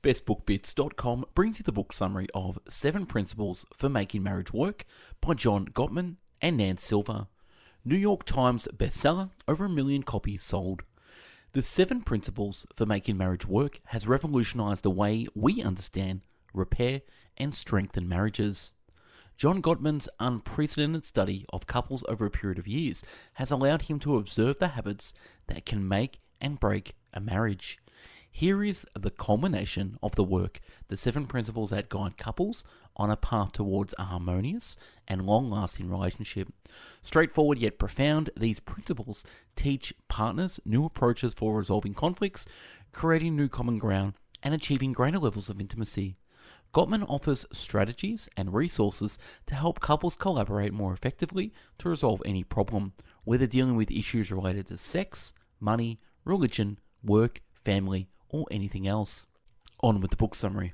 bestbookbits.com brings you the book summary of 7 Principles for Making Marriage Work by Gottman and Nan Silver. New York Times bestseller, over 1 million copies sold. The 7 Principles for Making Marriage Work has revolutionized the way we understand, repair, and strengthen marriages. John Gottman's unprecedented study of couples over a period of years has allowed him to observe the habits that can make and break a marriage. Here is the culmination of the work, the 7 principles that guide couples on a path towards a harmonious and long-lasting relationship. Straightforward yet profound, these principles teach partners new approaches for resolving conflicts, creating new common ground, and achieving greater levels of intimacy. Gottman offers strategies and resources to help couples collaborate more effectively to resolve any problem, whether dealing with issues related to sex, money, religion, work, family, or anything else. On with the book summary.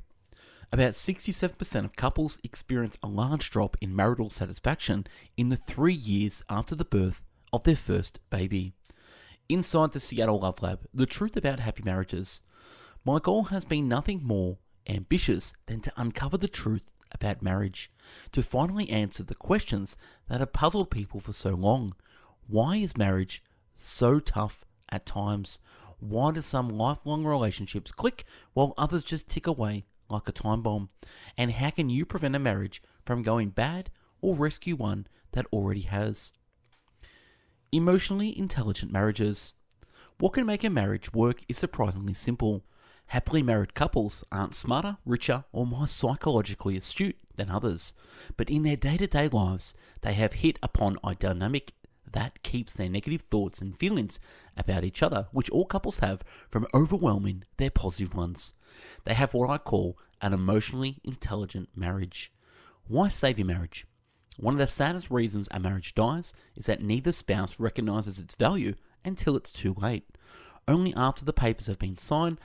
About 67% of couples experience a large drop in marital satisfaction in the 3 years after the birth of their first baby. Inside the Seattle Love Lab, the truth about happy marriages. My goal has been nothing more ambitious than to uncover the truth about marriage, to finally answer the questions that have puzzled people for so long. Why is marriage so tough at times? Why do some lifelong relationships click while others just tick away like a time bomb? And how can you prevent a marriage from going bad or rescue one that already has? Emotionally intelligent marriages. What can make a marriage work is surprisingly simple. Happily married couples aren't smarter, richer, or more psychologically astute than others, but in their day-to-day lives, they have hit upon a dynamic that keeps their negative thoughts and feelings about each other, which all couples have, from overwhelming their positive ones. They have what I call an emotionally intelligent marriage. Why save your marriage? One of the saddest reasons a marriage dies is that neither spouse recognizes its value until it's too late. Only after the papers have been signed,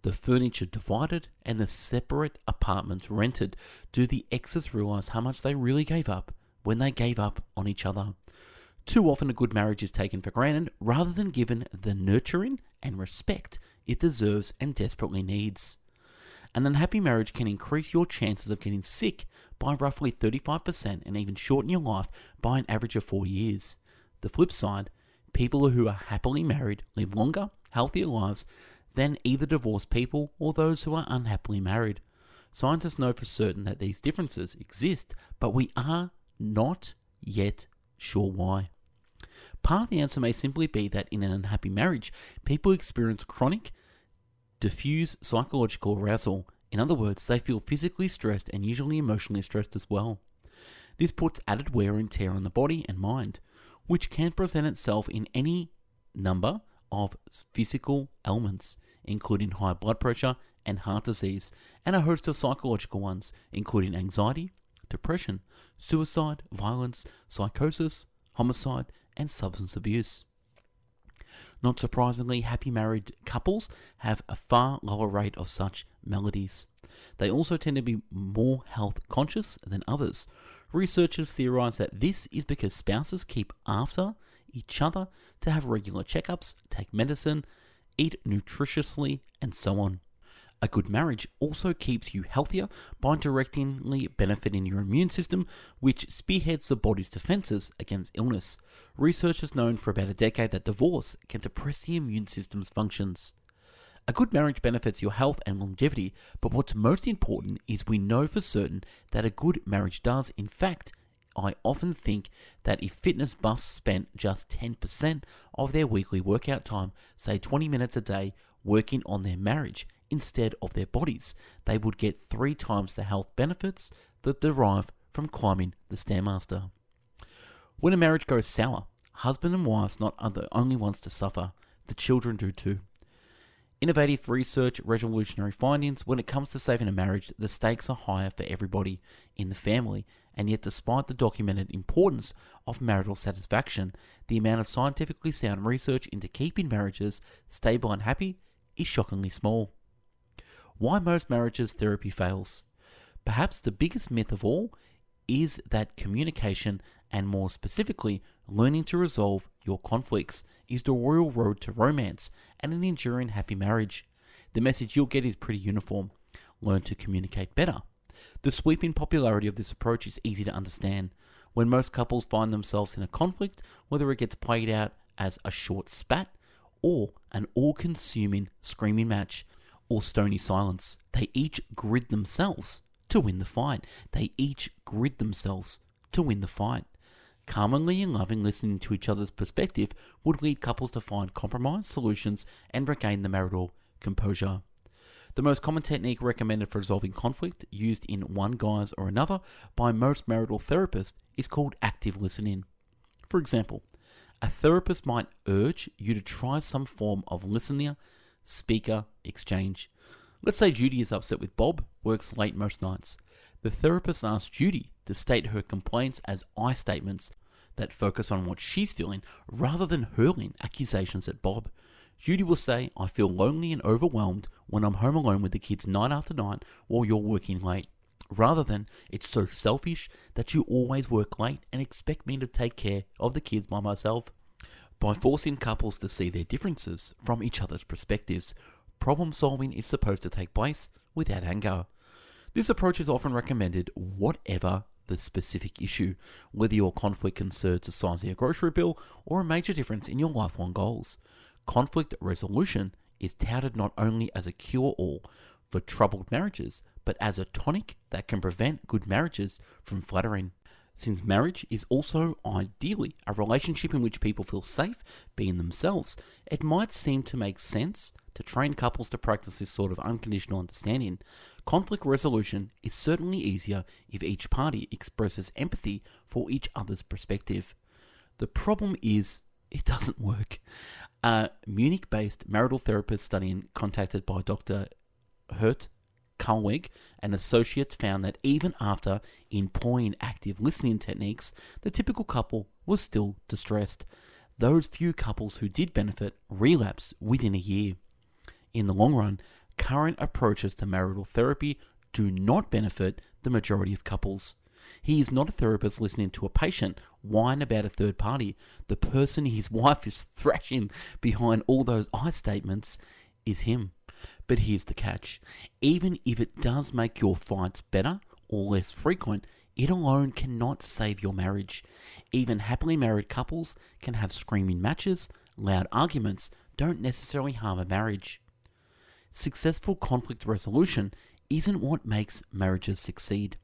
the furniture divided, and the separate apartments rented do the exes realize how much they really gave up when they gave up on each other. Too often a good marriage is taken for granted rather than given the nurturing and respect it deserves and desperately needs. An unhappy marriage can increase your chances of getting sick by roughly 35% and even shorten your life by an average of 4 years. The flip side, people who are happily married live longer, healthier lives than either divorced people or those who are unhappily married. Scientists know for certain that these differences exist, but we are not yet sure why. Part of the answer may simply be that in an unhappy marriage, people experience chronic, diffuse psychological arousal. In other words, they feel physically stressed and usually emotionally stressed as well. This puts added wear and tear on the body and mind, which can present itself in any number of physical ailments, including high blood pressure and heart disease, and a host of psychological ones, including anxiety, depression, suicide, violence, psychosis, homicide, and substance abuse. Not surprisingly, happy married couples have a far lower rate of such maladies. They also tend to be more health conscious than others. Researchers theorize that this is because spouses keep after each other to have regular checkups, take medicine, eat nutritiously, and so on. A good marriage also keeps you healthier by directly benefiting your immune system, which spearheads the body's defenses against illness. Research has known for about a decade that divorce can depress the immune system's functions. A good marriage benefits your health and longevity, but what's most important is we know for certain that a good marriage does. In fact, I often think that if fitness buffs spent just 10% of their weekly workout time, say 20 minutes a day, working on their marriage instead of their bodies, they would get 3 times the health benefits that derive from climbing the Stairmaster. When a marriage goes sour, husband and wives not are the only ones to suffer, the children do too. Innovative research, revolutionary findings. When it comes to saving a marriage, the stakes are higher for everybody in the family, and yet despite the documented importance of marital satisfaction, the amount of scientifically sound research into keeping marriages stable and happy is shockingly small. Why most marriages therapy fails? Perhaps the biggest myth of all is that communication, and more specifically, learning to resolve your conflicts, is the royal road to romance and an enduring happy marriage. The message you'll get is pretty uniform. learn to communicate better. The sweeping popularity of this approach is easy to understand. When most couples find themselves in a conflict, whether it gets played out as a short spat or an all-consuming screaming match or stony silence, they each grid themselves to win the fight. Calmly and loving listening to each other's perspective would lead couples to find compromise solutions and regain the marital composure. The most common technique recommended for resolving conflict, used in one guise or another by most marital therapists, is called active listening. For example, a therapist might urge you to try some form of listener-speaker exchange. Let's say Judy is upset with Bob, works late most nights. The therapist asks Judy to state her complaints as I statements that focus on what she's feeling rather than hurling accusations at Bob. Judy will say, I feel lonely and overwhelmed when I'm home alone with the kids night after night while you're working late. Rather than, it's so selfish that you always work late and expect me to take care of the kids by myself. By forcing couples to see their differences from each other's perspectives, problem solving is supposed to take place without anger. This approach is often recommended whatever the specific issue, whether your conflict concerns the size of your grocery bill or a major difference in your lifelong goals. Conflict resolution is touted not only as a cure-all for troubled marriages, but as a tonic that can prevent good marriages from fluttering. Since marriage is also ideally a relationship in which people feel safe being themselves, it might seem to make sense to train couples to practice this sort of unconditional understanding. Conflict resolution is certainly easier if each party expresses empathy for each other's perspective. The problem is, it doesn't work. A Munich-based marital therapist study contacted by Dr. Hurt Kalweg and associates found that even after employing active listening techniques, the typical couple was still distressed. Those few couples who did benefit relapsed within a year. In the long run, current approaches to marital therapy do not benefit the majority of couples. He is not a therapist listening to a patient whine about a third party. The person his wife is thrashing behind all those I statements is him. But here's the catch. Even if it does make your fights better or less frequent, it alone cannot save your marriage. Even happily married couples can have screaming matches. Loud arguments don't necessarily harm a marriage. Successful conflict resolution isn't what makes marriages succeed.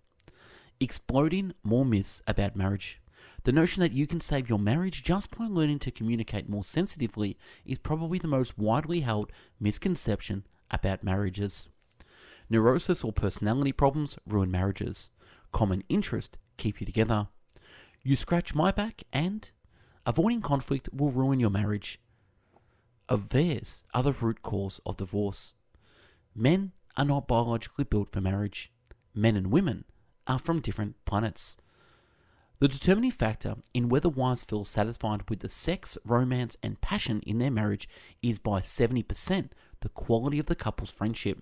Exploding more myths about marriage. The notion that you can save your marriage just by learning to communicate more sensitively is probably the most widely held misconception about marriages. Neurosis or personality problems ruin marriages. Common interest keep you together. You scratch my back and avoiding conflict will ruin your marriage. Affairs are the root cause of divorce. Men are not biologically built for marriage. Men and women are from different planets. The determining factor in whether wives feel satisfied with the sex, romance, and passion in their marriage is by 70% the quality of the couple's friendship.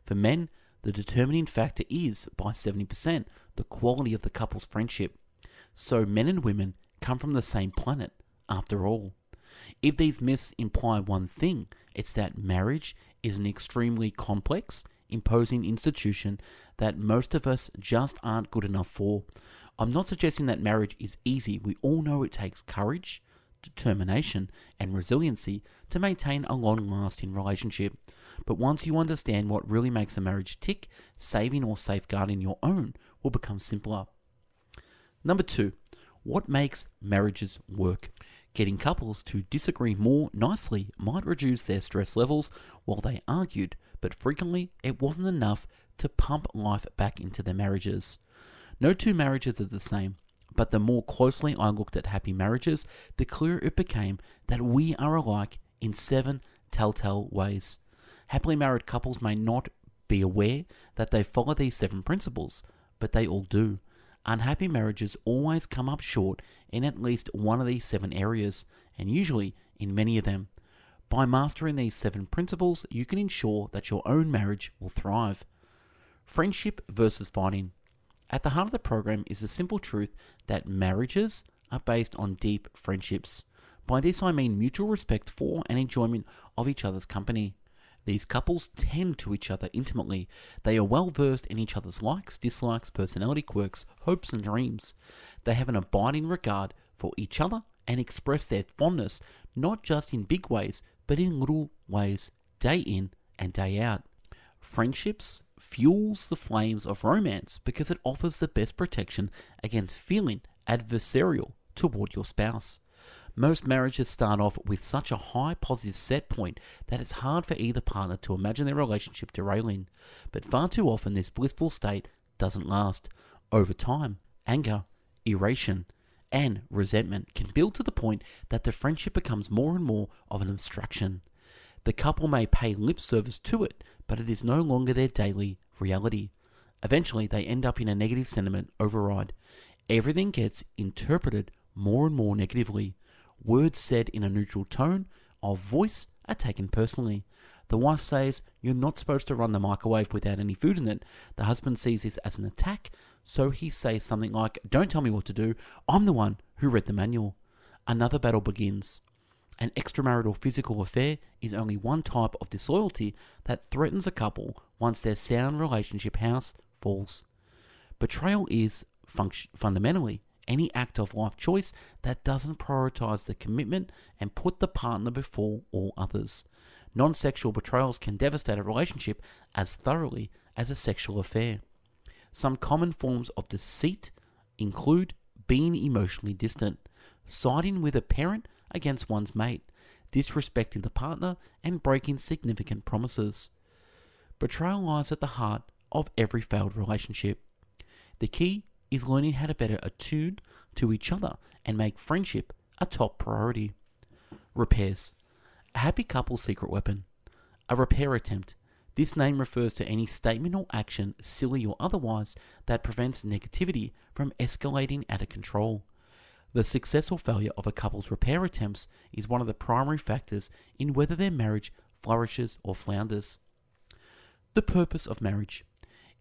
For men, the determining factor is by 70% the quality of the couple's friendship. So men and women come from the same planet, after all. If these myths imply one thing, it's that marriage is an extremely complex, imposing institution that most of us just aren't good enough for. I'm not suggesting that marriage is easy. We all know it takes courage, determination, and resiliency to maintain a long-lasting relationship. But once you understand what really makes a marriage tick, saving or safeguarding your own will become simpler. Number 2, what makes marriages work? Getting couples to disagree more nicely might reduce their stress levels while they argued, but frequently it wasn't enough to pump life back into their marriages. No two marriages are the same, but the more closely I looked at happy marriages, the clearer it became that we are alike in 7 telltale ways. Happily married couples may not be aware that they follow these 7 principles, but they all do. Unhappy marriages always come up short in at least one of these 7 areas, and usually in many of them. By mastering these 7 principles, you can ensure that your own marriage will thrive. Friendship versus fighting. At the heart of the program is the simple truth that marriages are based on deep friendships. By this I mean mutual respect for and enjoyment of each other's company. These couples tend to each other intimately. They are well versed in each other's likes, dislikes, personality quirks, hopes and dreams. They have an abiding regard for each other and express their fondness not just in big ways, but in little ways, day in and day out. Friendships fuels the flames of romance because it offers the best protection against feeling adversarial toward your spouse. Most marriages start off with such a high positive set point that it's hard for either partner to imagine their relationship derailing. But far too often this blissful state doesn't last. Over time, anger, irritation, and resentment can build to the point that the friendship becomes more and more of an abstraction. The couple may pay lip service to it, but it is no longer their daily reality. Eventually, they end up in a negative sentiment override. Everything gets interpreted more and more negatively. Words said in a neutral tone of voice are taken personally. The wife says, "You're not supposed to run the microwave without any food in it." The husband sees this as an attack, so he says something like, "Don't tell me what to do. I'm the one who read the manual." Another battle begins. An extramarital physical affair is only one type of disloyalty that threatens a couple once their sound relationship house falls. Betrayal is fundamentally any act of life choice that doesn't prioritize the commitment and put the partner before all others. Non-sexual betrayals can devastate a relationship as thoroughly as a sexual affair. Some common forms of deceit include being emotionally distant, siding with a parent against one's mate, disrespecting the partner, and breaking significant promises. Betrayal lies at the heart of every failed relationship. The key is learning how to better attune to each other and make friendship a top priority. Repairs. A happy couple's secret weapon. A repair attempt. This name refers to any statement or action, silly or otherwise, that prevents negativity from escalating out of control. The successful failure of a couple's repair attempts is one of the primary factors in whether their marriage flourishes or flounders. The purpose of marriage.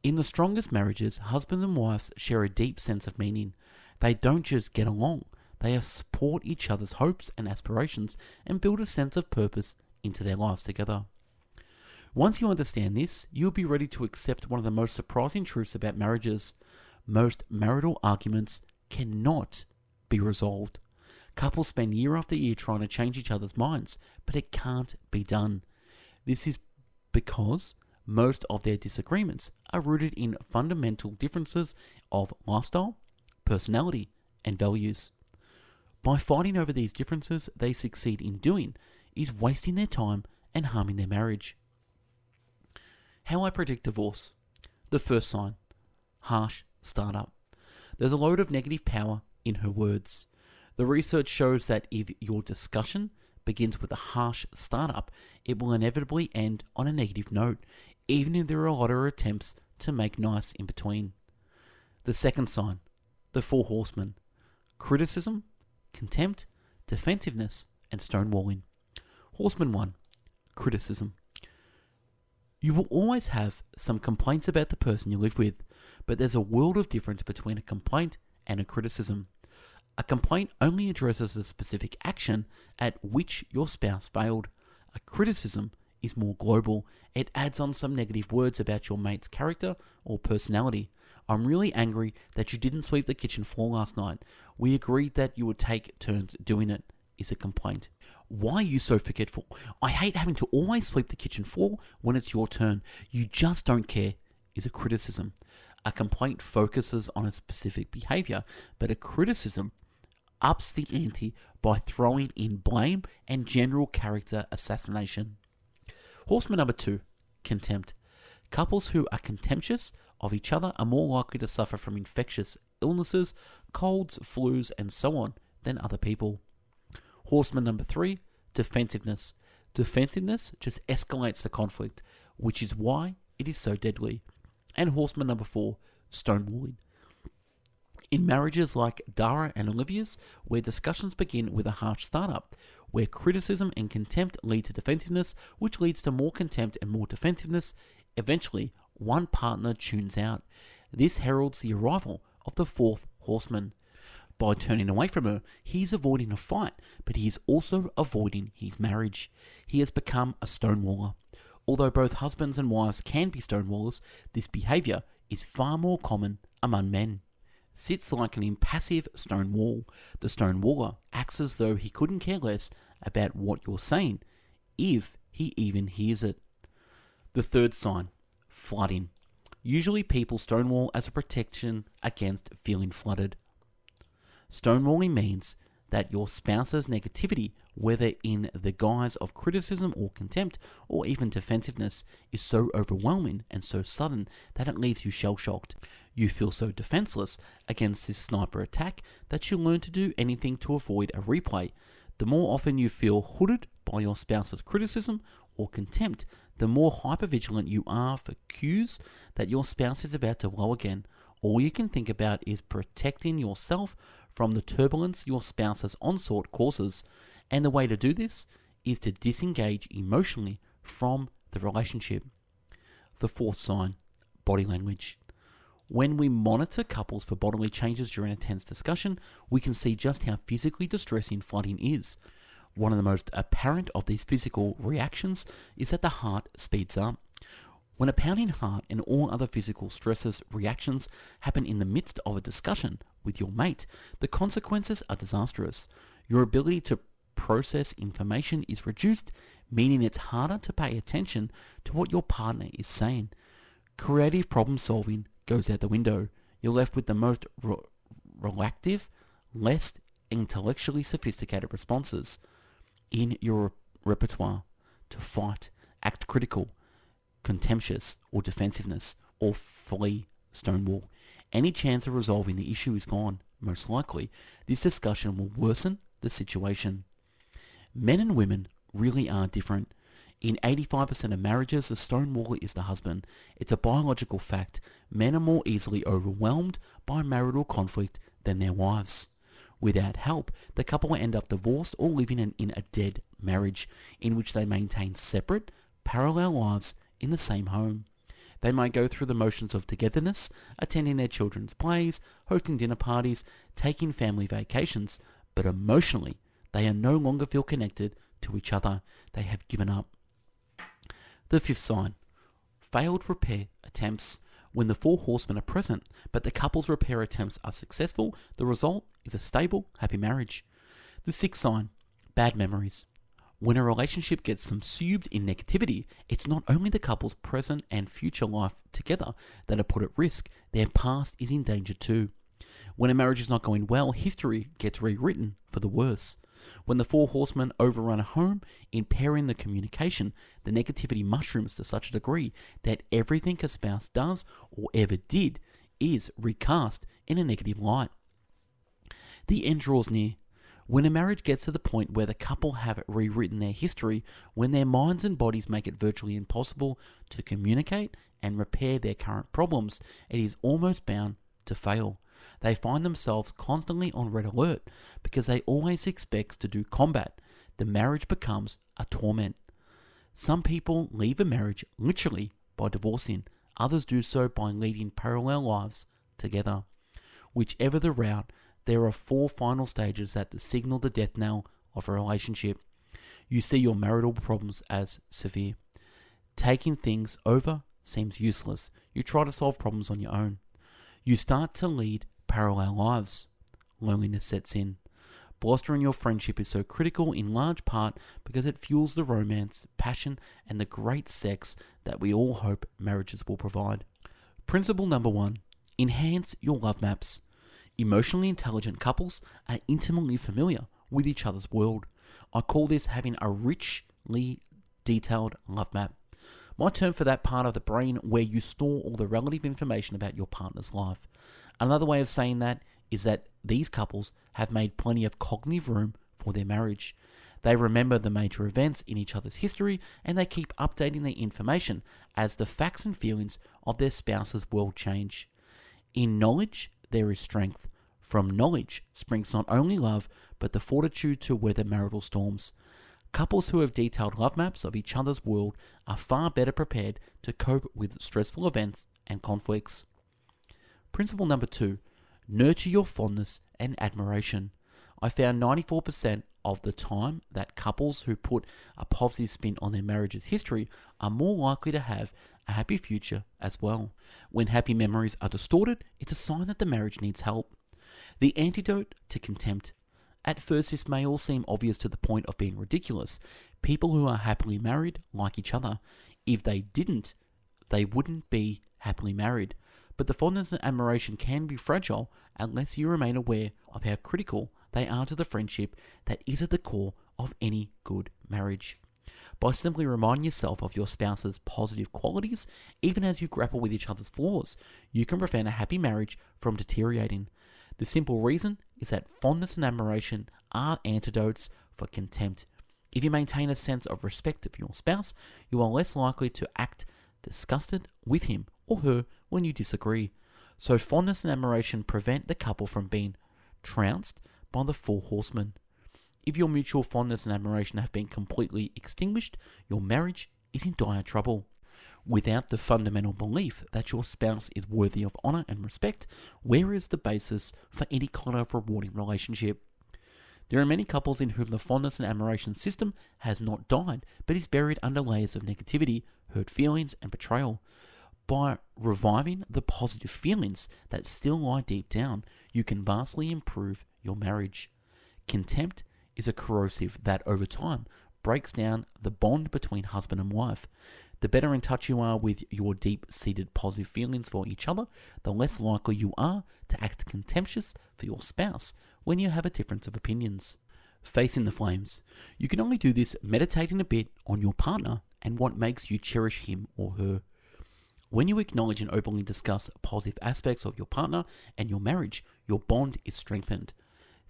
In the strongest marriages, husbands and wives share a deep sense of meaning. They don't just get along, they support each other's hopes and aspirations and build a sense of purpose into their lives together. Once you understand this, you'll be ready to accept one of the most surprising truths about marriages. Most marital arguments cannot be resolved. Couples spend year after year trying to change each other's minds, but it can't be done. This is because most of their disagreements are rooted in fundamental differences of lifestyle, personality, and values. By fighting over these differences, they succeed in doing is wasting their time and harming their marriage. How I predict divorce. The first sign. Harsh startup. There's a load of negative power in her words. The research shows that if your discussion begins with a harsh startup, it will inevitably end on a negative note, even if there are a lot of attempts to make nice in between. The second sign. The four horsemen. Criticism, contempt, defensiveness, and stonewalling. Horseman 1. Criticism. You will always have some complaints about the person you live with, but there's a world of difference between a complaint and a criticism. A complaint only addresses a specific action at which your spouse failed. A criticism is more global. It adds on some negative words about your mate's character or personality. "I'm really angry that you didn't sweep the kitchen floor last night. We agreed that you would take turns doing it," is a complaint. "Why are you so forgetful? I hate having to always sweep the kitchen floor when it's your turn. You just don't care," is a criticism. A complaint focuses on a specific behavior, but a criticism ups the ante by throwing in blame and general character assassination. Horseman number 2, contempt. Couples who are contemptuous of each other are more likely to suffer from infectious illnesses, colds, flus, and so on than other people. Horseman number 3, defensiveness. Defensiveness just escalates the conflict, which is why it is so deadly. And horseman number 4, stonewalling. In marriages like Dara and Olivia's, where discussions begin with a harsh startup, where criticism and contempt lead to defensiveness, which leads to more contempt and more defensiveness, eventually one partner tunes out. This heralds the arrival of the fourth horseman. By turning away from her, he is avoiding a fight, but he is also avoiding his marriage. He has become a stonewaller. Although both husbands and wives can be stonewallers, this behaviour is far more common among men. Sits like an impassive stone wall. The stonewaller acts as though he couldn't care less about what you're saying, if he even hears it. The third sign, flooding. Usually people stonewall as a protection against feeling flooded. Stonewalling means that your spouse's negativity, whether in the guise of criticism or contempt or even defensiveness, is so overwhelming and so sudden that it leaves you shell-shocked. You feel so defenseless against this sniper attack that you learn to do anything to avoid a replay. The more often you feel hooded by your spouse's criticism or contempt, the more hypervigilant you are for cues that your spouse is about to blow again. All you can think about is protecting yourself from the turbulence your spouse's onslaught causes, and the way to do this is to disengage emotionally from the relationship. The fourth sign, body language. When we monitor couples for bodily changes during a tense discussion, we can see just how physically distressing flooding is. One of the most apparent of these physical reactions is that the heart speeds up. When a pounding heart and all other physical stresses reactions happen in the midst of a discussion with your mate, the consequences are disastrous. Your ability to process information is reduced, meaning it's harder to pay attention to what your partner is saying. Creative problem solving goes out the window. You're left with the most reactive, less intellectually sophisticated responses in your repertoire to fight, act critical, contemptuous, or defensiveness, or flee, stonewall. Any chance of resolving the issue is gone. Most likely, this discussion will worsen the situation. Men and women really are different. In 85% of marriages, the stonewaller is the husband. It's a biological fact. Men are more easily overwhelmed by marital conflict than their wives. Without help, the couple will end up divorced or living in a dead marriage, in which they maintain separate, parallel lives in the same home. They might go through the motions of togetherness, attending their children's plays, hosting dinner parties, taking family vacations, but emotionally, they are no longer feel connected to each other. They have given up. The fifth sign, failed repair attempts. When the four horsemen are present, but the couple's repair attempts are successful, the result is a stable, happy marriage. The sixth sign, bad memories. When a relationship gets subsumed in negativity, it's not only the couple's present and future life together that are put at risk, their past is in danger too. When a marriage is not going well, history gets rewritten for the worse. When the four horsemen overrun a home, impairing the communication, the negativity mushrooms to such a degree that everything a spouse does or ever did is recast in a negative light. The end draws near. When a marriage gets to the point where the couple have rewritten their history, when their minds and bodies make it virtually impossible to communicate and repair their current problems, it is almost bound to fail. They find themselves constantly on red alert because they always expect to do combat. The marriage becomes a torment. Some people leave a marriage literally by divorcing. Others do so by leading parallel lives together. Whichever the route, there are four final stages that signal the death knell of a relationship. You see your marital problems as severe. Taking things over seems useless. You try to solve problems on your own. You start to lead parallel lives. Loneliness sets in. Bolstering your friendship is so critical in large part because it fuels the romance, passion, and the great sex that we all hope marriages will provide. Principle number 1. Enhance your love maps. Emotionally intelligent couples are intimately familiar with each other's world. I call this having a richly detailed love map. My term for that part of the brain where you store all the relative information about your partner's life. Another way of saying that is that these couples have made plenty of cognitive room for their marriage. They remember the major events in each other's history and they keep updating their information as the facts and feelings of their spouse's world change. In knowledge, there is strength. From knowledge springs not only love, but the fortitude to weather marital storms. Couples who have detailed love maps of each other's world are far better prepared to cope with stressful events and conflicts. Principle number 2, nurture your fondness and admiration. I found 94% of the time that couples who put a positive spin on their marriage's history are more likely to have a happy future as well. When happy memories are distorted, it's a sign that the marriage needs help. The antidote to contempt. At first, this may all seem obvious to the point of being ridiculous. People who are happily married like each other. If they didn't, they wouldn't be happily married. But the fondness and admiration can be fragile unless you remain aware of how critical they are to the friendship that is at the core of any good marriage. By simply reminding yourself of your spouse's positive qualities, even as you grapple with each other's flaws, you can prevent a happy marriage from deteriorating. The simple reason is that fondness and admiration are antidotes for contempt. If you maintain a sense of respect for your spouse, you are less likely to act disgusted with him or her when you disagree. So fondness and admiration prevent the couple from being trounced by the four horsemen. If your mutual fondness and admiration have been completely extinguished, your marriage is in dire trouble. Without the fundamental belief that your spouse is worthy of honor and respect, where is the basis for any kind of rewarding relationship? There are many couples in whom the fondness and admiration system has not died, but is buried under layers of negativity, hurt feelings, and betrayal. By reviving the positive feelings that still lie deep down, you can vastly improve your marriage. Contempt is a corrosive that over time breaks down the bond between husband and wife. The better in touch you are with your deep-seated positive feelings for each other, the less likely you are to act contemptuous for your spouse when you have a difference of opinions. Facing the flames. You can only do this meditating a bit on your partner and what makes you cherish him or her. When you acknowledge and openly discuss positive aspects of your partner and your marriage, your bond is strengthened.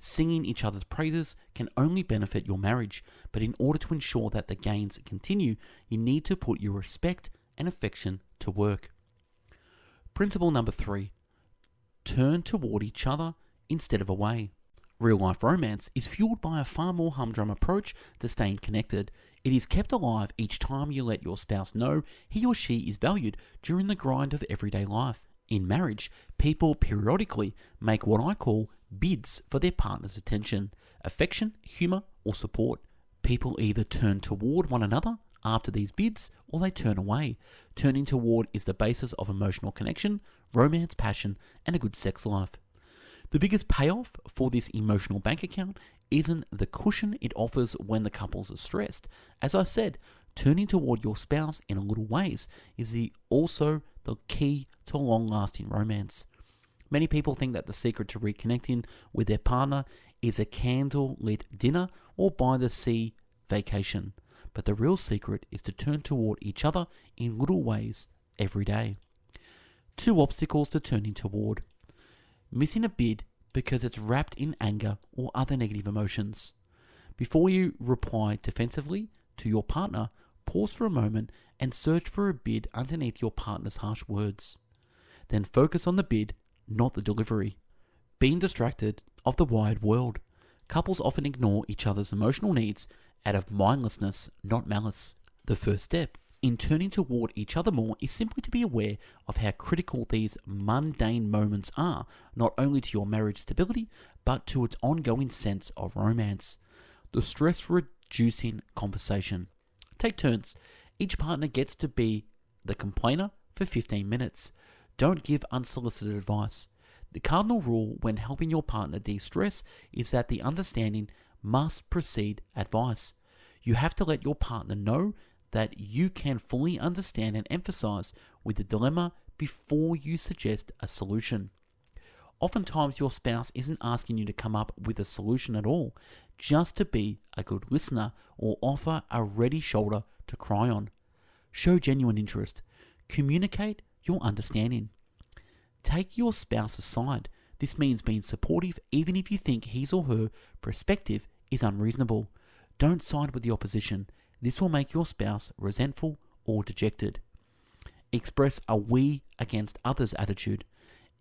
Singing each other's praises can only benefit your marriage, but in order to ensure that the gains continue, you need to put your respect and affection to work. Principle number 3. Turn toward each other instead of away. Real-life romance is fueled by a far more humdrum approach to staying connected. It is kept alive each time you let your spouse know he or she is valued during the grind of everyday life. In marriage, people periodically make what I call bids for their partner's attention, affection, humor, or support. People either turn toward one another after these bids, or they turn away. Turning toward is the basis of emotional connection, romance, passion, and a good sex life. The biggest payoff for this emotional bank account isn't the cushion it offers when the couples are stressed. As I said, turning toward your spouse in a little ways is also the key to long-lasting romance. Many people think that the secret to reconnecting with their partner is a candle-lit dinner or by-the-sea vacation. But the real secret is to turn toward each other in little ways every day. 2 obstacles to turning toward. Missing a bid because it's wrapped in anger or other negative emotions. Before you reply defensively to your partner, pause for a moment and search for a bid underneath your partner's harsh words. Then focus on the bid, not the delivery. Being distracted of the wide world. Couples often ignore each other's emotional needs out of mindlessness, not malice. The first step in turning toward each other more is simply to be aware of how critical these mundane moments are, not only to your marriage stability, but to its ongoing sense of romance. The stress-reducing conversation. Take turns. Each partner gets to be the complainer for 15 minutes. Don't give unsolicited advice. The cardinal rule when helping your partner de-stress is that the understanding must precede advice. You have to let your partner know that you can fully understand and emphasize with the dilemma before you suggest a solution. Oftentimes your spouse isn't asking you to come up with a solution at all, just to be a good listener or offer a ready shoulder to cry on. Show genuine interest. Communicate your understanding. Take your spouse aside. This means being supportive even if you think his or her perspective is unreasonable. Don't side with the opposition. This will make your spouse resentful or dejected. Express a we against others attitude.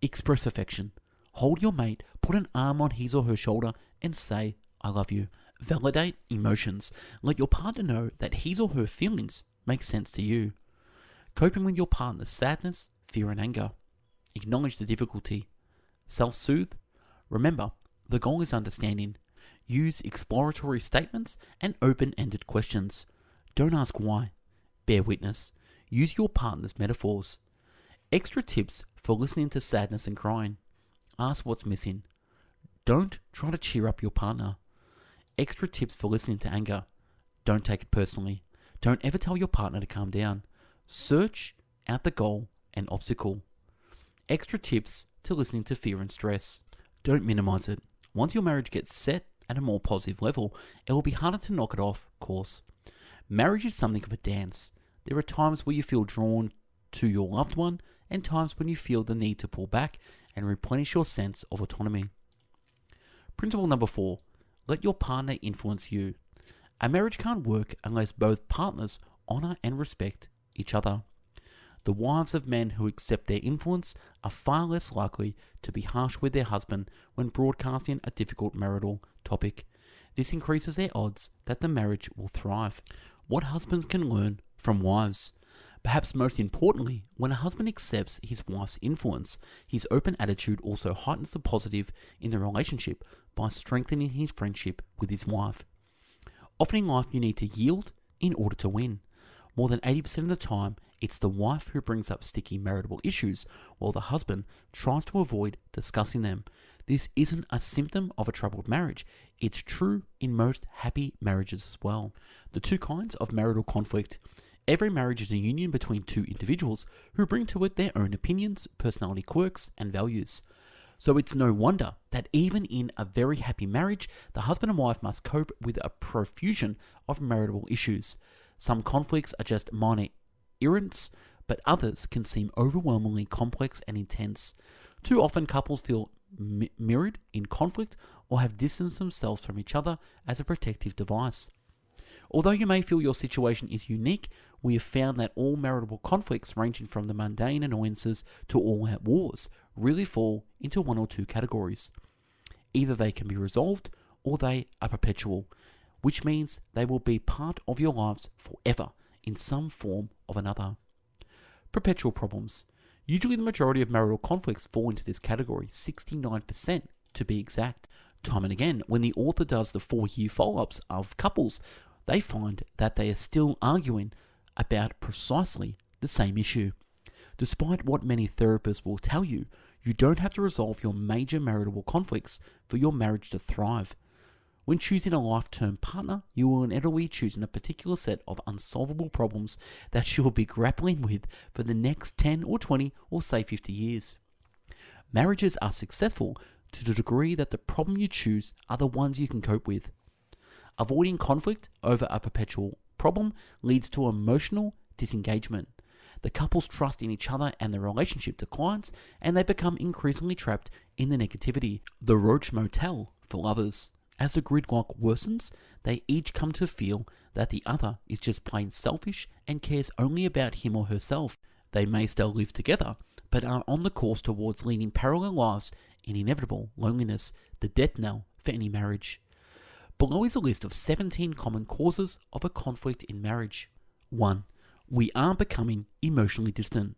Express affection. Hold your mate, put an arm on his or her shoulder and say, I love you. Validate emotions. Let your partner know that his or her feelings make sense to you. Coping with your partner's sadness, fear and anger. Acknowledge the difficulty. Self-soothe. Remember, the goal is understanding. Use exploratory statements and open-ended questions. Don't ask why. Bear witness. Use your partner's metaphors. Extra tips for listening to sadness and crying. Ask what's missing. Don't try to cheer up your partner. Extra tips for listening to anger. Don't take it personally. Don't ever tell your partner to calm down. Search out the goal and obstacle. Extra tips to listening to fear and stress. Don't minimize it. Once your marriage gets set at a more positive level, it will be harder to knock it off course. Marriage is something of a dance. There are times where you feel drawn to your loved one and times when you feel the need to pull back and replenish your sense of autonomy. Principle number 4. Let your partner influence you. A marriage can't work unless both partners honor and respect each other. The wives of men who accept their influence are far less likely to be harsh with their husband when broadcasting a difficult marital topic. This increases their odds that the marriage will thrive. What husbands can learn from wives? Perhaps most importantly, when a husband accepts his wife's influence, his open attitude also heightens the positive in the relationship by strengthening his friendship with his wife. Often in life, you need to yield in order to win. More than 80% of the time, it's the wife who brings up sticky marital issues, while the husband tries to avoid discussing them. This isn't a symptom of a troubled marriage. It's true in most happy marriages as well. The two kinds of marital conflict. Every marriage is a union between two individuals who bring to it their own opinions, personality quirks, and values. So it's no wonder that even in a very happy marriage, the husband and wife must cope with a profusion of marital issues. Some conflicts are just minor irritants, but others can seem overwhelmingly complex and intense. Too often couples feel mirrored in conflict or have distanced themselves from each other as a protective device. Although you may feel your situation is unique, we have found that all marital conflicts, ranging from the mundane annoyances to all-out wars, really fall into one or two categories. Either they can be resolved or they are perpetual, which means they will be part of your lives forever in some form or another. Perpetual problems. Usually the majority of marital conflicts fall into this category, 69% to be exact. Time and again, when the author does the 4-year follow-ups of couples, they find that they are still arguing about precisely the same issue. Despite what many therapists will tell you, you don't have to resolve your major marital conflicts for your marriage to thrive. When choosing a life-term partner, you will inevitably choose a particular set of unsolvable problems that you will be grappling with for the next 10 or 20 or say 50 years. Marriages are successful to the degree that the problem you choose are the ones you can cope with. Avoiding conflict over a perpetual problem leads to emotional disengagement. The couple's trust in each other and the relationship declines, and they become increasingly trapped in the negativity. The Roach Motel for lovers. As the gridlock worsens, they each come to feel that the other is just plain selfish and cares only about him or herself. They may still live together, but are on the course towards leading parallel lives in inevitable loneliness, the death knell for any marriage. Below is a list of 17 common causes of a conflict in marriage. 1. We are becoming emotionally distant.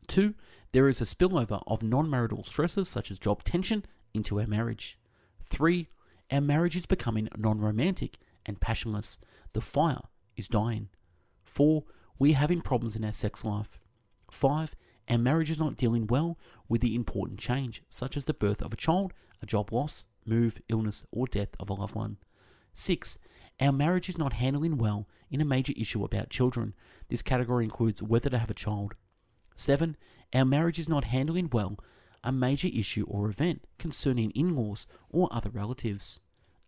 2. There is a spillover of non-marital stresses such as job tension into our marriage. 3. Our marriage is becoming non-romantic and passionless. The fire is dying. 4. We are having problems in our sex life. 5. Our marriage is not dealing well with the important change, such as the birth of a child, a job loss, move, illness, or death of a loved one. 6. Our marriage is not handling well in a major issue about children. This category includes whether to have a child. 7. Our marriage is not handling well a major issue or event concerning in-laws or other relatives.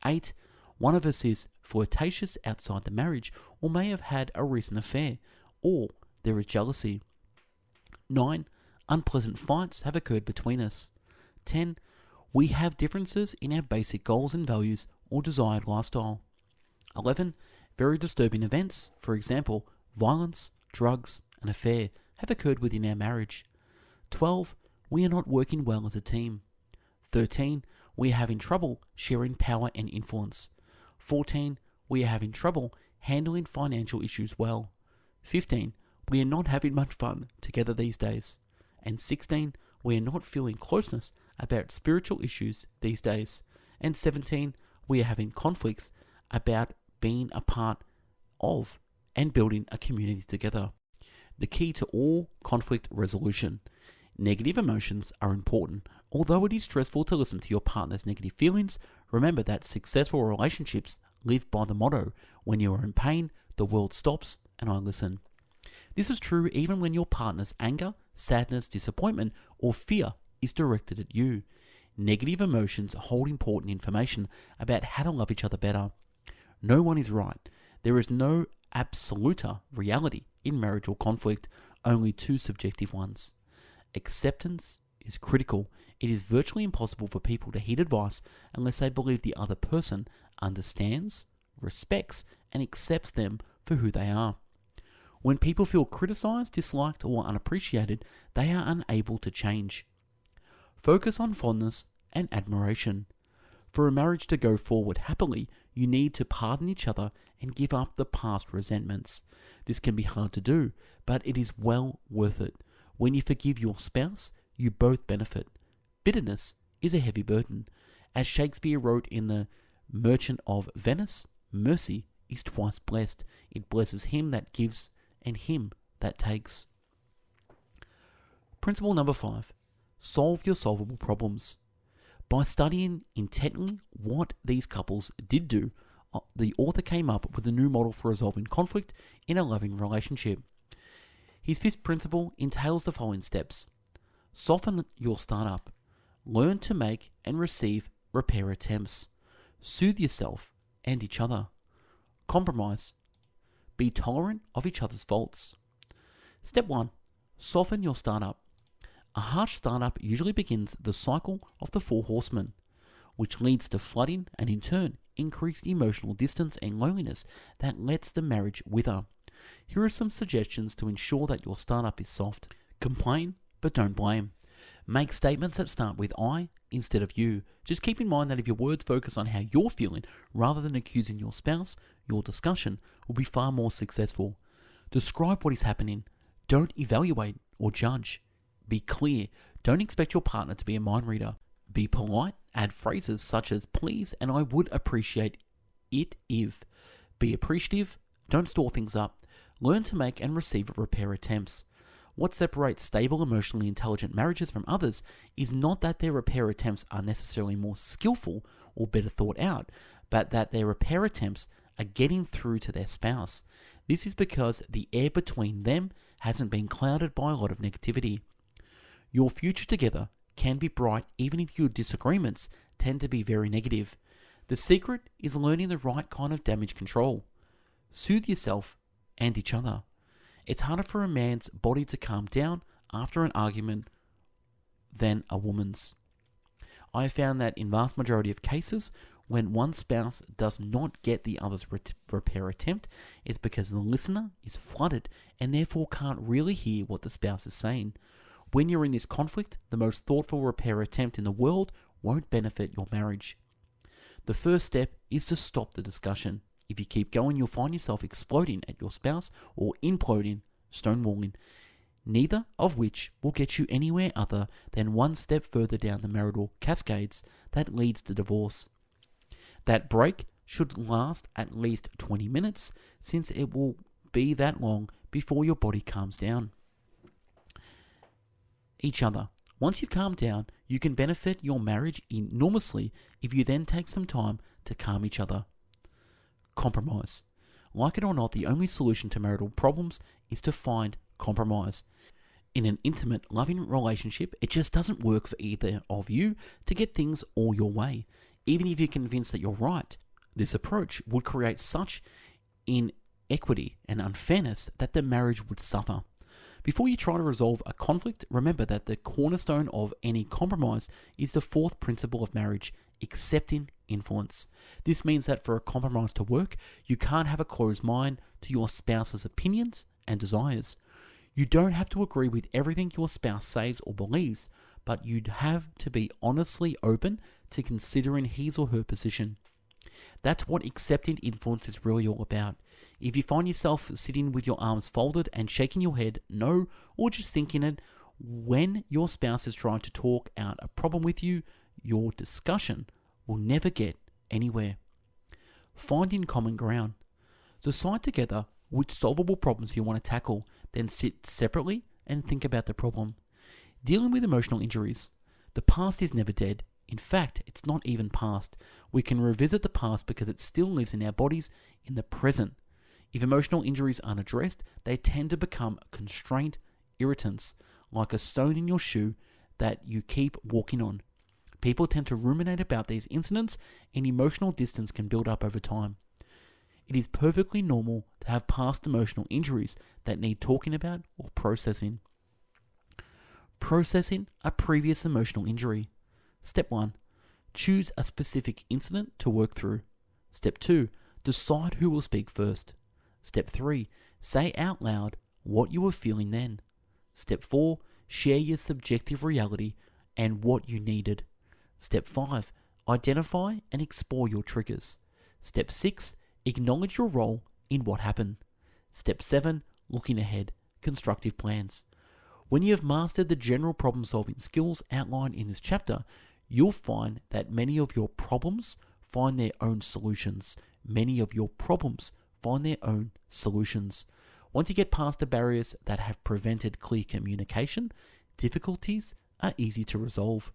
8. One of us is flirtatious outside the marriage or may have had a recent affair, or there is jealousy. 9. Unpleasant fights have occurred between us. 10. We have differences in our basic goals and values or desired lifestyle. 11. Very disturbing events, for example, violence, drugs, an affair, have occurred within our marriage. 12. We are not working well as a team. 13. We are having trouble sharing power and influence. 14. We are having trouble handling financial issues well. 15. We are not having much fun together these days. And 16. We are not feeling closeness about spiritual issues these days. And 17. We are having conflicts about being a part of and building a community together. The key to all conflict resolution. Negative emotions are important. Although it is stressful to listen to your partner's negative feelings, remember that successful relationships live by the motto, when you are in pain, the world stops and I listen. This is true even when your partner's anger, sadness, disappointment, or fear is directed at you. Negative emotions hold important information about how to love each other better. No one is right. There is no absoluta reality in marital conflict, only two subjective ones. Acceptance is critical. It is virtually impossible for people to heed advice unless they believe the other person understands, respects, and accepts them for who they are. When people feel criticized, disliked, or unappreciated, they are unable to change. Focus on fondness and admiration. For a marriage to go forward happily, you need to pardon each other and give up the past resentments. This can be hard to do, but it is well worth it. When you forgive your spouse, you both benefit. Bitterness is a heavy burden. As Shakespeare wrote in The Merchant of Venice, mercy is twice blessed. It blesses him that gives and him that takes. Principle number 5. Solve your solvable problems. By studying intently what these couples did do, the author came up with a new model for resolving conflict in a loving relationship. His 5th principle entails the following steps. Soften your startup. Learn to make and receive repair attempts. Soothe yourself and each other. Compromise. Be tolerant of each other's faults. Step 1. Soften your startup. A harsh startup usually begins the cycle of the 4 horsemen, which leads to flooding and in turn increased emotional distance and loneliness that lets the marriage wither. Here are some suggestions to ensure that your startup is soft. Complain, but don't blame. Make statements that start with I instead of you. Just keep in mind that if your words focus on how you're feeling rather than accusing your spouse, your discussion will be far more successful. Describe what is happening. Don't evaluate or judge. Be clear. Don't expect your partner to be a mind reader. Be polite. Add phrases such as please and I would appreciate it if. Be appreciative. Don't store things up. Learn to make and receive repair attempts. What separates stable, emotionally intelligent marriages from others is not that their repair attempts are necessarily more skillful or better thought out, but that their repair attempts are getting through to their spouse. This is because the air between them hasn't been clouded by a lot of negativity. Your future together can be bright even if your disagreements tend to be very negative. The secret is learning the right kind of damage control. Soothe yourself and each other. It's harder for a man's body to calm down after an argument than a woman's. I have found that in vast majority of cases, when one spouse does not get the other's repair attempt, it's because the listener is flooded and therefore can't really hear what the spouse is saying. When you're in this conflict, the most thoughtful repair attempt in the world won't benefit your marriage. The first step is to stop the discussion. If you keep going, you'll find yourself exploding at your spouse or imploding, stonewalling, neither of which will get you anywhere other than one step further down the marital cascades that leads to divorce. That break should last at least 20 minutes, since it will be that long before your body calms down. Each other. Once you've calmed down, you can benefit your marriage enormously if you then take some time to calm each other. Compromise. Like it or not, the only solution to marital problems is to find compromise. In an intimate, loving relationship, it just doesn't work for either of you to get things all your way, even if you're convinced that you're right. This approach would create such inequity and unfairness that the marriage would suffer. Before you try to resolve a conflict, remember that the cornerstone of any compromise is the 4th principle of marriage, accepting influence. This means that for a compromise to work, you can't have a closed mind to your spouse's opinions and desires. You don't have to agree with everything your spouse says or believes, but you'd have to be honestly open to considering his or her position. That's what accepting influence is really all about. If you find yourself sitting with your arms folded and shaking your head no, or just thinking it, when your spouse is trying to talk out a problem with you, your discussion will never get anywhere. Finding common ground. Decide together which solvable problems you want to tackle, then sit separately and think about the problem. Dealing with emotional injuries. The past is never dead. In fact, it's not even past. We can revisit the past because it still lives in our bodies in the present. If emotional injuries aren't addressed, they tend to become constraint irritants, like a stone in your shoe that you keep walking on. People tend to ruminate about these incidents, and emotional distance can build up over time. It is perfectly normal to have past emotional injuries that need talking about or processing. Processing a previous emotional injury. Step 1. Choose a specific incident to work through. Step 2. Decide who will speak first. Step 3. Say out loud what you were feeling then. Step 4. Share your subjective reality and what you needed. Step 5. Identify and explore your triggers. Step 6. Acknowledge your role in what happened. Step 7. Looking ahead. Constructive plans. When you have mastered the general problem-solving skills outlined in this chapter, you'll find that many of your problems find their own solutions. Once you get past the barriers that have prevented clear communication, difficulties are easy to resolve.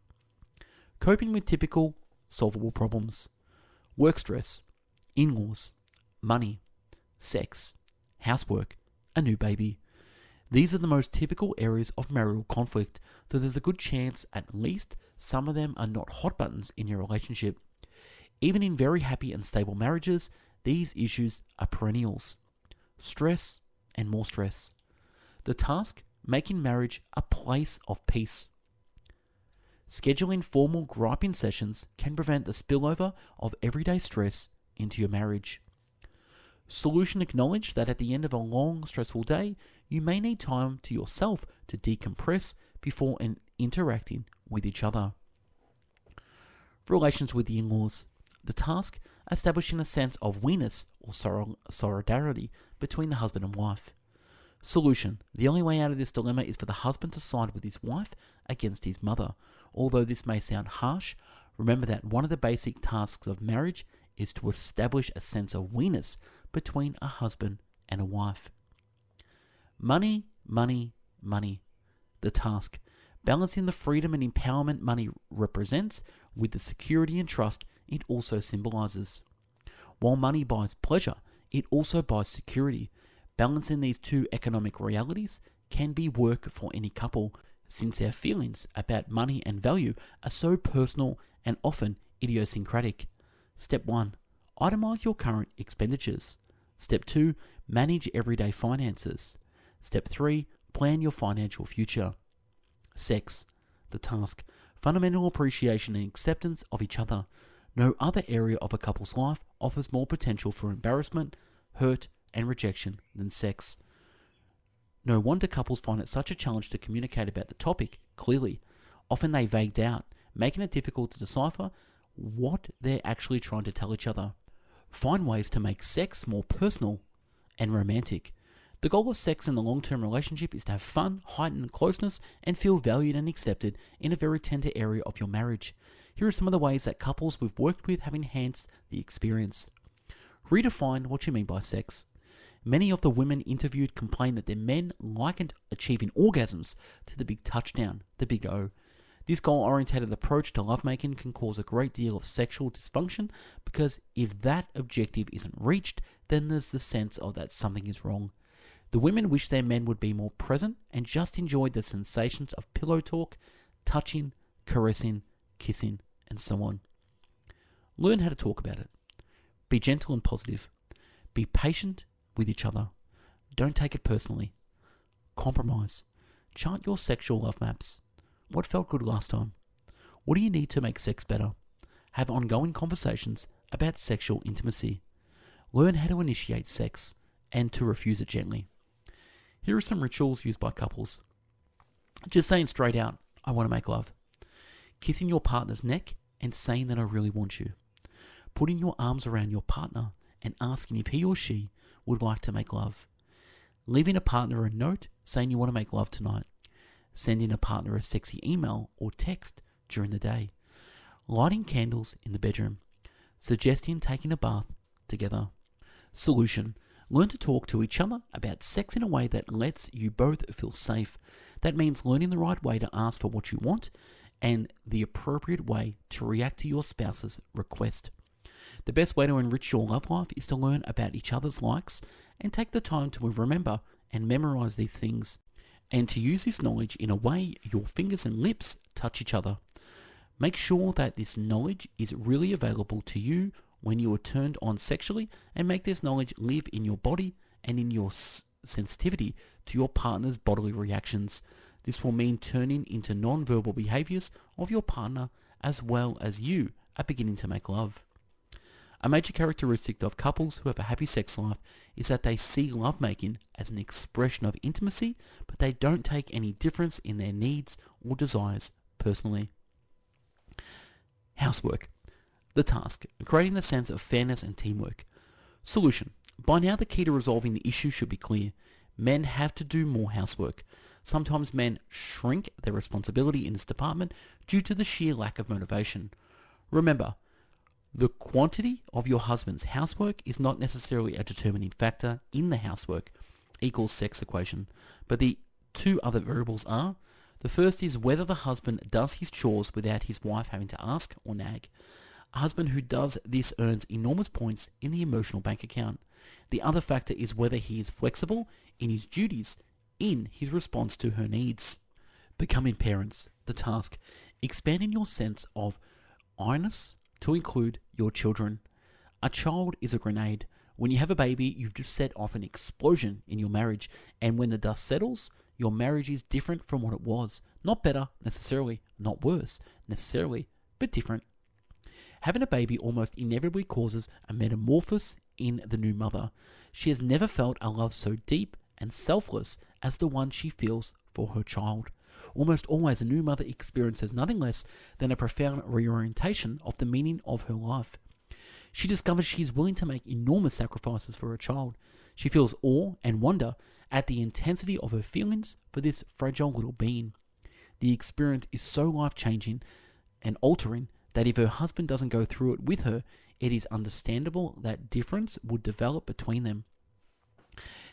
Coping with typical solvable problems. Work stress, in-laws, money, sex, housework, a new baby. These are the most typical areas of marital conflict, so there's a good chance at least some of them are not hot buttons in your relationship. Even in very happy and stable marriages, these issues are perennials. Stress and more stress. The task, making marriage a place of peace. Scheduling formal griping sessions can prevent the spillover of everyday stress into your marriage. Solution, acknowledge that at the end of a long, stressful day, you may need time to yourself to decompress before interacting with each other. Relations with the in-laws. The task, establishing a sense of we-ness or solidarity between the husband and wife. Solution, the only way out of this dilemma is for the husband to side with his wife against his mother. Although this may sound harsh, remember that one of the basic tasks of marriage is to establish a sense of we-ness between a husband and a wife. Money, money, money. The task, balancing the freedom and empowerment money represents with the security and trust it also symbolizes. While money buys pleasure, it also buys security. Balancing these two economic realities can be work for any couple, since our feelings about money and value are so personal and often idiosyncratic. Step 1. Itemize your current expenditures. Step 2. Manage everyday finances. Step 3. Plan your financial future. Sex. The task. Fundamental appreciation and acceptance of each other. No other area of a couple's life offers more potential for embarrassment, hurt, and rejection than sex. No wonder couples find it such a challenge to communicate about the topic clearly. Often they vagued out, making it difficult to decipher what they're actually trying to tell each other. Find ways to make sex more personal and romantic. The goal of sex in a long-term relationship is to have fun, heighten closeness, and feel valued and accepted in a very tender area of your marriage. Here are some of the ways that couples we've worked with have enhanced the experience. Redefine what you mean by sex. Many of the women interviewed complain that their men likened achieving orgasms to the big touchdown, the big O. This goal-oriented approach to lovemaking can cause a great deal of sexual dysfunction because if that objective isn't reached, then there's the sense of that something is wrong. The women wish their men would be more present and just enjoyed the sensations of pillow talk, touching, caressing, kissing, and so on. Learn how to talk about it. Be gentle and positive. Be patient with each other. Don't take it personally. Compromise. Chart your sexual love maps. What felt good last time? What do you need to make sex better? Have ongoing conversations about sexual intimacy. Learn how to initiate sex and to refuse it gently. Here are some rituals used by couples. Just saying straight out, I want to make love. Kissing your partner's neck and saying that I really want you. Putting your arms around your partner and asking if he or she would like to make love. Leaving a partner a note saying you want to make love tonight. Sending a partner a sexy email or text during the day. Lighting candles in the bedroom. Suggesting taking a bath together. Solution. Learn to talk to each other about sex in a way that lets you both feel safe. That means learning the right way to ask for what you want and the appropriate way to react to your spouse's request. The best way to enrich your love life is to learn about each other's likes and take the time to remember and memorize these things, and to use this knowledge in a way your fingers and lips touch each other. Make sure that this knowledge is really available to you when you are turned on sexually, and make this knowledge live in your body and in your sensitivity to your partner's bodily reactions. This will mean turning into non-verbal behaviors of your partner as well as you are beginning to make love. A major characteristic of couples who have a happy sex life is that they see lovemaking as an expression of intimacy, but they don't take any difference in their needs or desires personally. Housework. The task, creating the sense of fairness and teamwork. Solution. By now the key to resolving the issue should be clear. Men have to do more housework. Sometimes men shrink their responsibility in this department due to the sheer lack of motivation. Remember, the quantity of your husband's housework is not necessarily a determining factor in the housework equals sex equation, but the two other variables are: the first is whether the husband does his chores without his wife having to ask or nag. A husband who does this earns enormous points in the emotional bank account. The other factor is whether he is flexible in his duties in his response to her needs. Becoming parents. The task, expanding your sense of I-ness to include your children. A child is a grenade. When you have a baby, you've just set off an explosion in your marriage, and when the dust settles, your marriage is different from what it was. Not better necessarily, not worse necessarily, but different. Having a baby almost inevitably causes a metamorphosis in the new mother. She has never felt a love so deep and selfless as the one she feels for her child. Almost always a new mother experiences nothing less than a profound reorientation of the meaning of her life. She discovers she is willing to make enormous sacrifices for her child. She feels awe and wonder at the intensity of her feelings for this fragile little being. The experience is so life-changing and altering that if her husband doesn't go through it with her, it is understandable that difference would develop between them.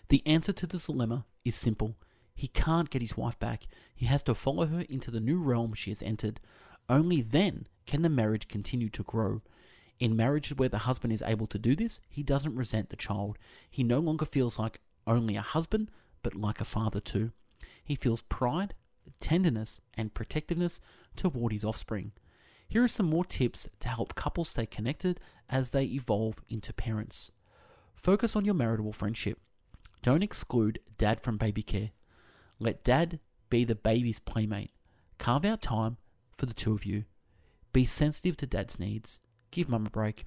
The answer to this dilemma is simple. He can't get his wife back. He has to follow her into the new realm she has entered. Only then can the marriage continue to grow. In marriages where the husband is able to do this, he doesn't resent the child. He no longer feels like only a husband, but like a father too. He feels pride, tenderness, and protectiveness toward his offspring. Here are some more tips to help couples stay connected as they evolve into parents. Focus on your marital friendship. Don't exclude dad from baby care. Let dad be the baby's playmate. Carve out time for the two of you. Be sensitive to dad's needs. Give mum a break.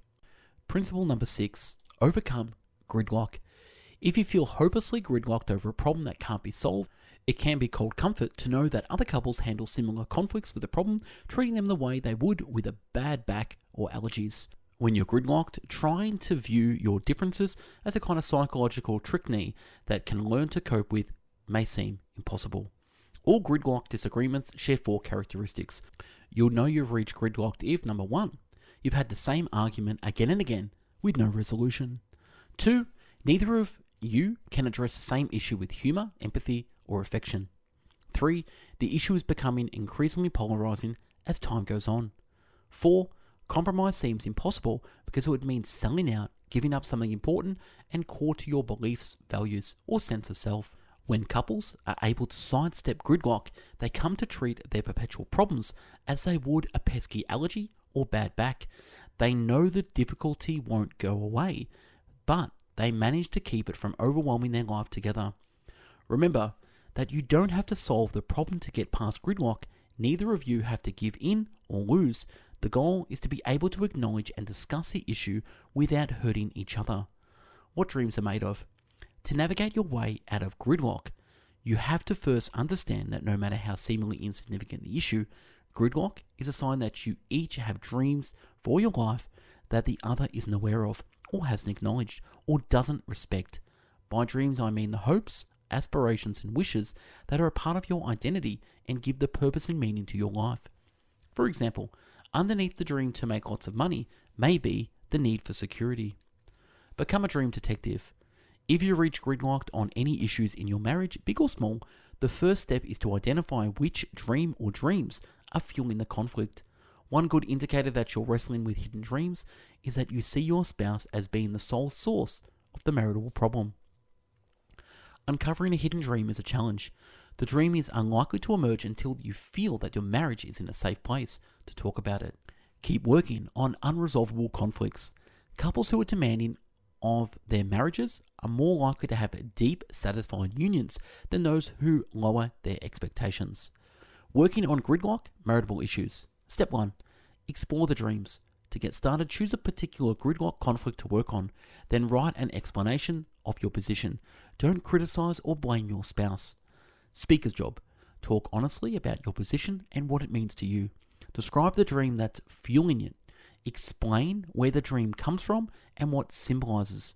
Principle number 6. Overcome gridlock. If you feel hopelessly gridlocked over a problem that can't be solved, it can be cold comfort to know that other couples handle similar conflicts with a problem, treating them the way they would with a bad back or allergies. When you're gridlocked, trying to view your differences as a kind of psychological trick-knee that can learn to cope with may seem impossible. All gridlock disagreements share 4 characteristics. You'll know you've reached gridlocked if, number 1, you've had the same argument again and again with no resolution. 2, neither of you can address the same issue with humor, empathy, or affection. 3, the issue is becoming increasingly polarizing as time goes on. 4, compromise seems impossible because it would mean selling out, giving up something important and core to your beliefs, values, or sense of self. When couples are able to sidestep gridlock, they come to treat their perpetual problems as they would a pesky allergy or bad back. They know the difficulty won't go away, but they manage to keep it from overwhelming their life together. Remember that you don't have to solve the problem to get past gridlock. Neither of you have to give in or lose. The goal is to be able to acknowledge and discuss the issue without hurting each other. What dreams are made of? To navigate your way out of gridlock, you have to first understand that no matter how seemingly insignificant the issue, gridlock is a sign that you each have dreams for your life that the other isn't aware of, or hasn't acknowledged, or doesn't respect. By dreams, I mean the hopes, aspirations, and wishes that are a part of your identity and give the purpose and meaning to your life. For example, underneath the dream to make lots of money may be the need for security. Become a dream detective. If you reach gridlocked on any issues in your marriage, big or small, the first step is to identify which dream or dreams are fueling the conflict. One good indicator that you're wrestling with hidden dreams is that you see your spouse as being the sole source of the marital problem. Uncovering a hidden dream is a challenge. The dream is unlikely to emerge until you feel that your marriage is in a safe place to talk about it. Keep working on unresolvable conflicts. Couples who are demanding of their marriages are more likely to have deep, satisfying unions than those who lower their expectations. Working on gridlock marital issues. Step 1. Explore the dreams. To get started, choose a particular gridlock conflict to work on. Then write an explanation of your position. Don't criticize or blame your spouse. Speaker's job. Talk honestly about your position and what it means to you. Describe the dream that's fueling it. Explain where the dream comes from and what it symbolizes.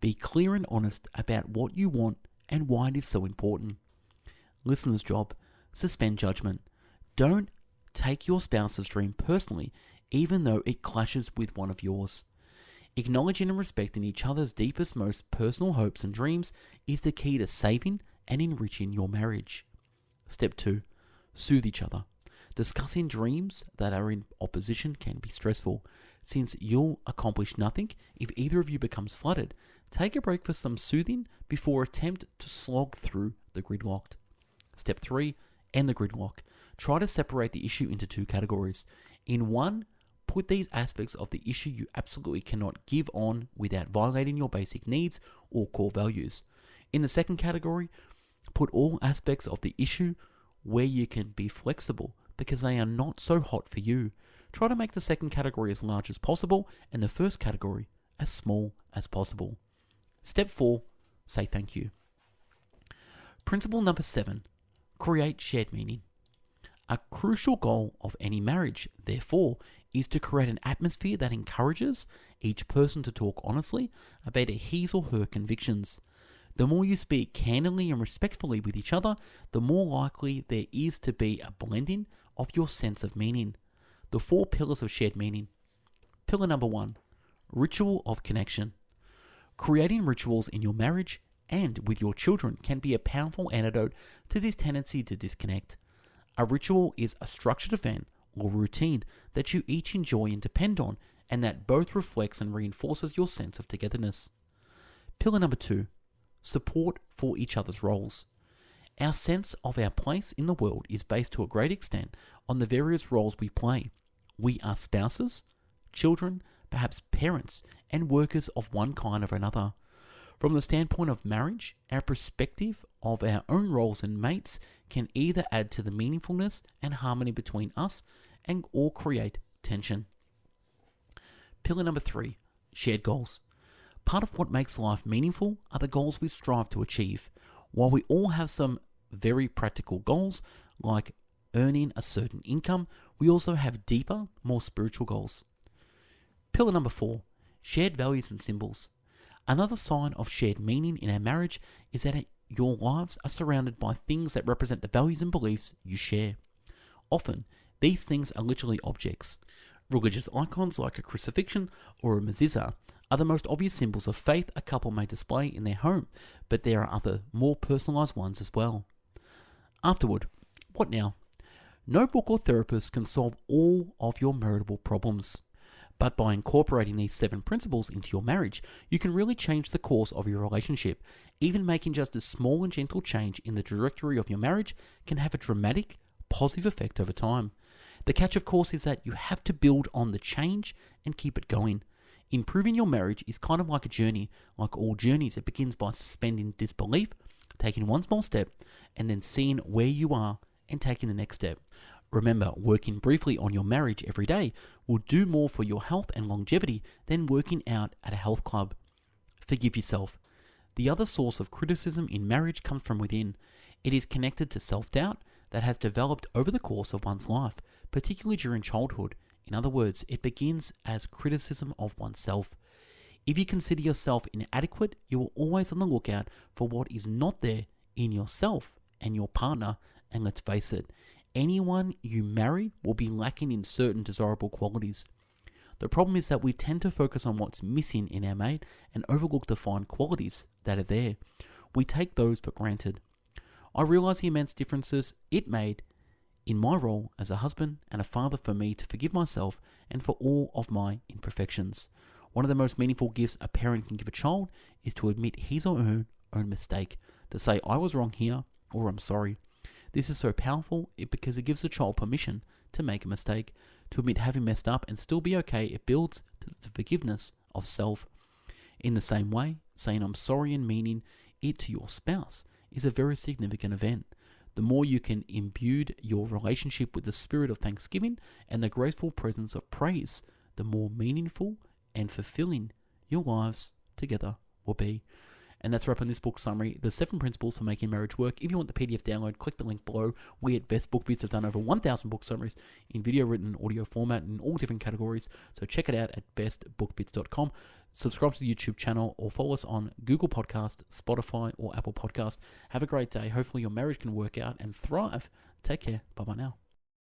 Be clear and honest about what you want and why it is so important. Listener's job. Suspend judgment. Don't take your spouse's dream personally, even though it clashes with one of yours. Acknowledging and respecting each other's deepest, most personal hopes and dreams is the key to saving and enriching your marriage. Step 2. Soothe each other. Discussing dreams that are in opposition can be stressful, since you'll accomplish nothing if either of you becomes flooded. Take a break for some soothing before attempt to slog through the gridlock. Step 3. End the gridlock. Try to separate the issue into 2 categories. In one, put these aspects of the issue you absolutely cannot give on without violating your basic needs or core values. In the second category, put all aspects of the issue where you can be flexible because they are not so hot for you. Try to make the second category as large as possible and the first category as small as possible. Step 4, say thank you. Principle number 7, create shared meaning. A crucial goal of any marriage, therefore, is to create an atmosphere that encourages each person to talk honestly about his or her convictions. The more you speak candidly and respectfully with each other, the more likely there is to be a blending of your sense of meaning. The 4 pillars of shared meaning. Pillar number 1, ritual of connection. Creating rituals in your marriage and with your children can be a powerful antidote to this tendency to disconnect. A ritual is a structured event or routine that you each enjoy and depend on, and that both reflects and reinforces your sense of togetherness. Pillar number 2, support for each other's roles. Our sense of our place in the world is based to a great extent on the various roles we play. We are spouses, children, perhaps parents, and workers of one kind or another. From the standpoint of marriage, our perspective of our own roles and mates can either add to the meaningfulness and harmony between us and or create tension. Pillar number 3, shared goals. Part of what makes life meaningful are the goals we strive to achieve. While we all have some very practical goals, like earning a certain income, we also have deeper, more spiritual goals. Pillar number 4, shared values and symbols. Another sign of shared meaning in our marriage is that your lives are surrounded by things that represent the values and beliefs you share. Often, these things are literally objects. Religious icons like a crucifixion or a mezuzah are the most obvious symbols of faith a couple may display in their home, but there are other, more personalized ones as well. Afterward, what now? No book or therapist can solve all of your marital problems. But by incorporating these 7 principles into your marriage, you can really change the course of your relationship. Even making just a small and gentle change in the trajectory of your marriage can have a dramatic, positive effect over time. The catch, of course, is that you have to build on the change and keep it going. Improving your marriage is kind of like a journey. Like all journeys, it begins by suspending disbelief, taking one small step, and then seeing where you are and taking the next step. Remember, working briefly on your marriage every day will do more for your health and longevity than working out at a health club. Forgive yourself. The other source of criticism in marriage comes from within. It is connected to self-doubt that has developed over the course of one's life, particularly during childhood. In other words, it begins as criticism of oneself. If you consider yourself inadequate, you are always on the lookout for what is not there in yourself and your partner, and let's face it, anyone you marry will be lacking in certain desirable qualities. The problem is that we tend to focus on what's missing in our mate and overlook the fine qualities that are there. We take those for granted. I realize the immense differences it made in my role as a husband and a father for me to forgive myself and for all of my imperfections. One of the most meaningful gifts a parent can give a child is to admit his or her own mistake, to say, I was wrong here, or I'm sorry. This is so powerful because it gives the child permission to make a mistake, to admit having messed up and still be okay. It builds to the forgiveness of self. In the same way, saying I'm sorry and meaning it to your spouse is a very significant event. The more you can imbue your relationship with the spirit of thanksgiving and the graceful presence of praise, the more meaningful and fulfilling your lives together will be. And that's right on this book summary, The 7 Principles for Making Marriage Work. If you want the PDF download, click the link below. We at Best Book Bits have done over 1,000 book summaries in video, written, audio format in all different categories. So check it out at bestbookbits.com. Subscribe to the YouTube channel or follow us on Google Podcast, Spotify, or Apple Podcast. Have a great day. Hopefully your marriage can work out and thrive. Take care. Bye-bye now.